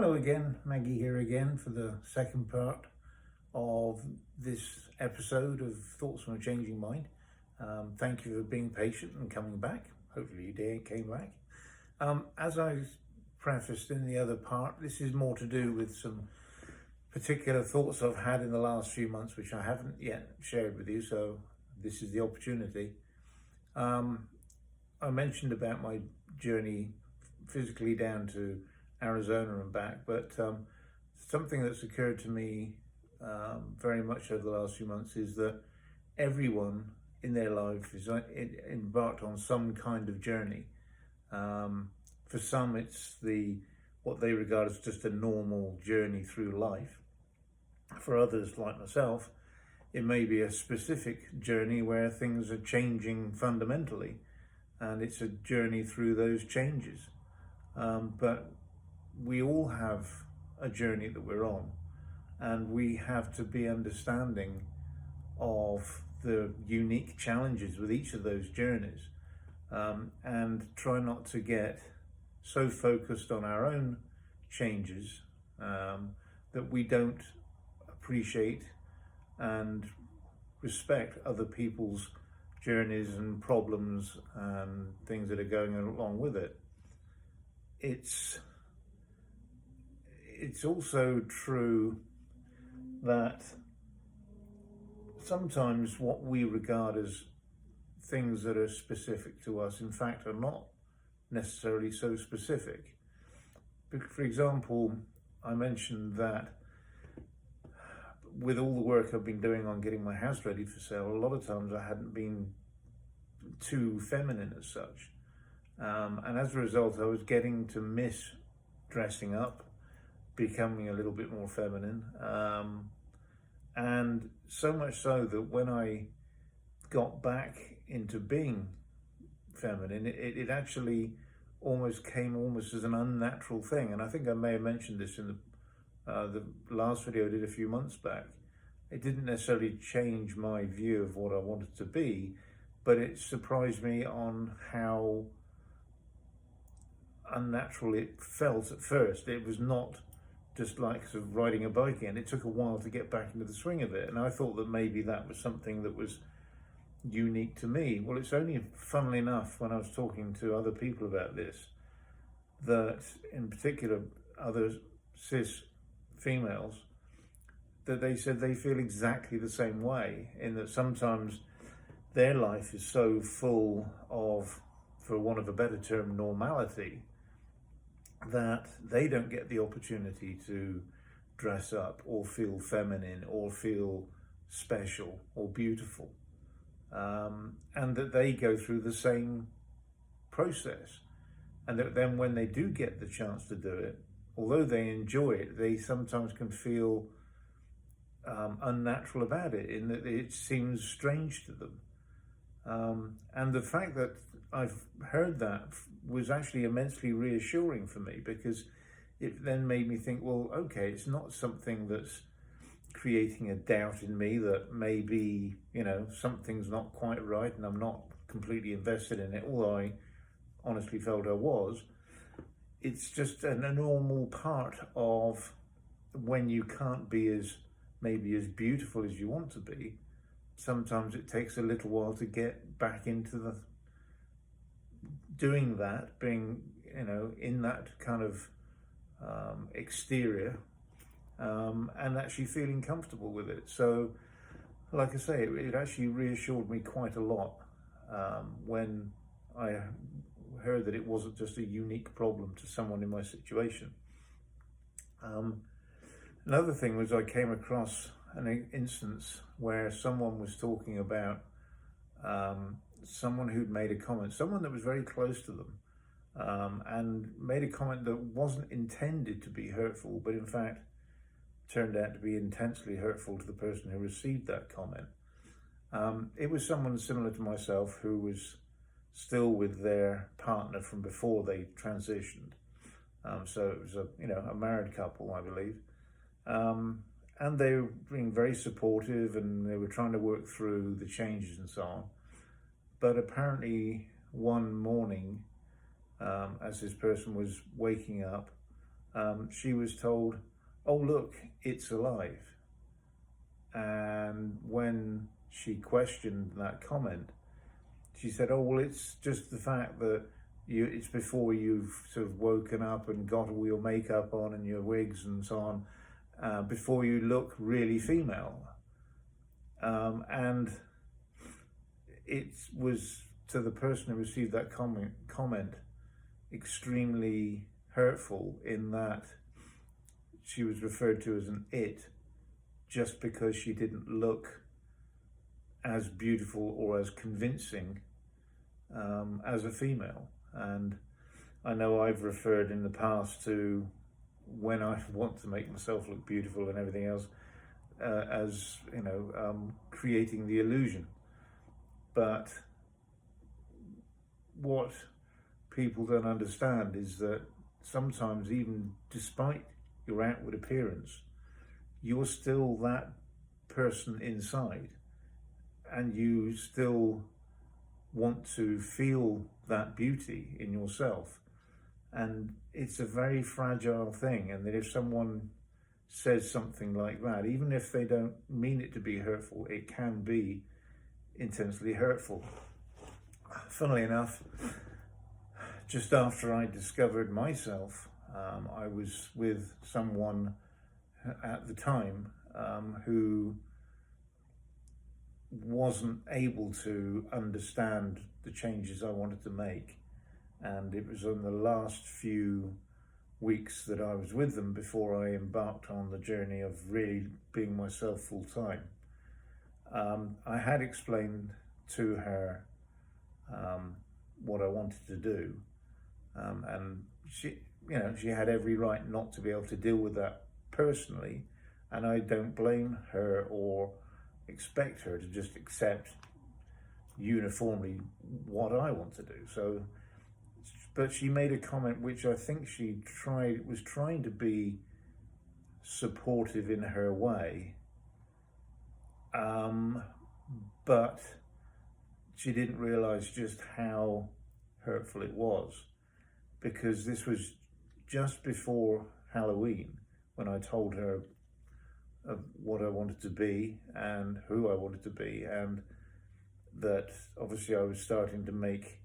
Hello again, Maggie here again for the second part of this episode of Thoughts from a Changing Mind. Thank you for being patient and coming back. Hopefully you did, came back. As I prefaced in the other part, this is more to do with some particular thoughts I've had in the last few months, which I haven't yet shared with you, so this is the opportunity. I mentioned about my journey physically down to Arizona and back, but something that's occurred to me very much over the last few months is that everyone in their life is embarked on some kind of journey. For some, it's what they regard as just a normal journey through life. For others, like myself, it may be a specific journey where things are changing fundamentally, and it's a journey through those changes. But we all have a journey that we're on, and we have to be understanding of the unique challenges with each of those journeys, and try not to get so focused on our own changes that we don't appreciate and respect other people's journeys and problems and things that are going along with it. It's also true that sometimes what we regard as things that are specific to us, in fact, are not necessarily so specific. For example, I mentioned that with all the work I've been doing on getting my house ready for sale, a lot of times I hadn't been too feminine as such. And as a result, I was getting to miss dressing up, becoming a little bit more feminine. And so much so that when I got back into being feminine, it actually came almost as an unnatural thing. And I think I may have mentioned this in the last video I did a few months back. It didn't necessarily change my view of what I wanted to be, but it surprised me on how unnatural it felt at first. It was not just like sort of riding a bike again. It took a while to get back into the swing of it, and I thought that maybe that was something that was unique to me. Well, it's only, funnily enough, when I was talking to other people about this, that in particular other cis females, that they said they feel exactly the same way, in that sometimes their life is so full of, for want of a better term, normality, that they don't get the opportunity to dress up or feel feminine or feel special or beautiful, and that they go through the same process, and that then when they do get the chance to do it, although they enjoy it, they sometimes can feel unnatural about it, in that it seems strange to them. And the fact that I've heard that was actually immensely reassuring for me, because it then made me think, well, okay, it's not something that's creating a doubt in me that maybe, something's not quite right and I'm not completely invested in it, although I honestly felt I was. It's just a normal part of when you can't be as beautiful as you want to be. Sometimes it takes a little while to get back into the doing that, being, in that kind of exterior, and actually feeling comfortable with it. So, like I say, it actually reassured me quite a lot when I heard that it wasn't just a unique problem to someone in my situation. Another thing was I came across an instance where someone was talking about someone who'd made a comment, someone that was very close to them, and made a comment that wasn't intended to be hurtful, but in fact turned out to be intensely hurtful to the person who received that comment. It was someone similar to myself who was still with their partner from before they transitioned. So it was a married couple, I believe. And they were being very supportive, and they were trying to work through the changes and so on. But apparently one morning, as this person was waking up, she was told, "Oh, look, it's alive." And when she questioned that comment, she said, "Oh, well, it's just the fact that it's before you've sort of woken up and got all your makeup on and your wigs and so on, before you look really female." And it was, to the person who received that comment extremely hurtful, in that she was referred to as an it just because she didn't look as beautiful or as convincing as a female. And I know I've referred in the past to, when I want to make myself look beautiful and everything else, as, creating the illusion. But what people don't understand is that sometimes, even despite your outward appearance, you're still that person inside, and you still want to feel that beauty in yourself. And it's a very fragile thing, and that if someone says something like that, even if they don't mean it to be hurtful, it can be intensely hurtful. Funnily enough, just after I discovered myself, I was with someone at the time who wasn't able to understand the changes I wanted to make. And it was in the last few weeks that I was with them before I embarked on the journey of really being myself full time. I had explained to her what I wanted to do, and she had every right not to be able to deal with that personally, and I don't blame her or expect her to just accept uniformly what I want to do. So, but she made a comment which I think she was trying to be supportive in her way, but she didn't realize just how hurtful it was, because this was just before Halloween when I told her of what I wanted to be and who I wanted to be, and that obviously I was starting to make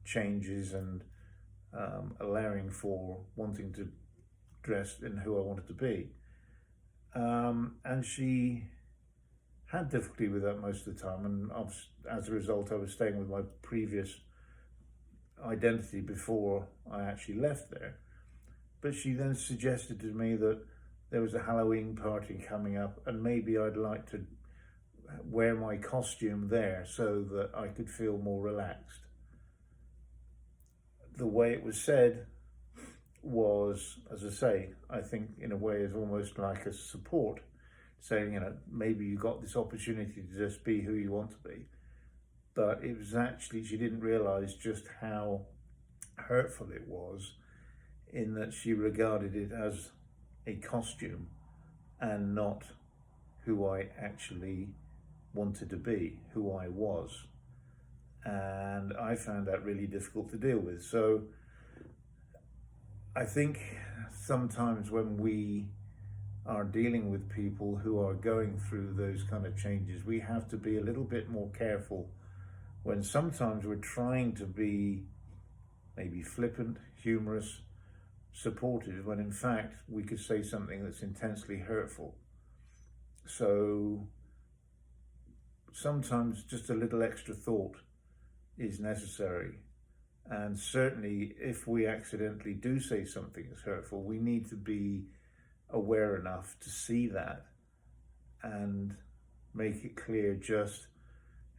changes and allowing for wanting to dress in who I wanted to be. And she had difficulty with that most of the time, and as a result I was staying with my previous identity before I actually left there. But she then suggested to me that there was a Halloween party coming up, and maybe I'd like to wear my costume there so that I could feel more relaxed. The way it was said was, as I say, I think in a way is almost like a support, saying, maybe you got this opportunity to just be who you want to be. But it was actually, she didn't realize just how hurtful it was, in that she regarded it as a costume and not who I actually wanted to be, who I was. And I found that really difficult to deal with. So I think sometimes when we are dealing with people who are going through those kind of changes, we have to be a little bit more careful when sometimes we're trying to be maybe flippant, humorous, supportive, when in fact we could say something that's intensely hurtful. So sometimes just a little extra thought is necessary. And certainly if we accidentally do say something that's hurtful, we need to be aware enough to see that and make it clear just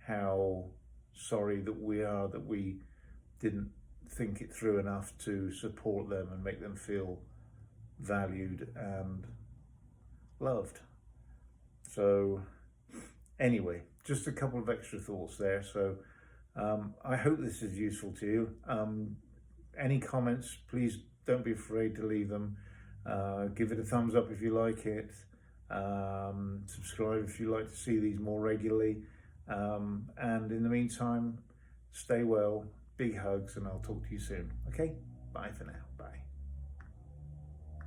how sorry that we are that we didn't think it through enough to support them and make them feel valued and loved. So anyway, just a couple of extra thoughts there. So I hope this is useful to you. Any comments, please don't be afraid to leave them. Give it a thumbs up if you like it. Subscribe if you like to see these more regularly. And in the meantime, stay well, big hugs, and I'll talk to you soon. Okay, bye for now.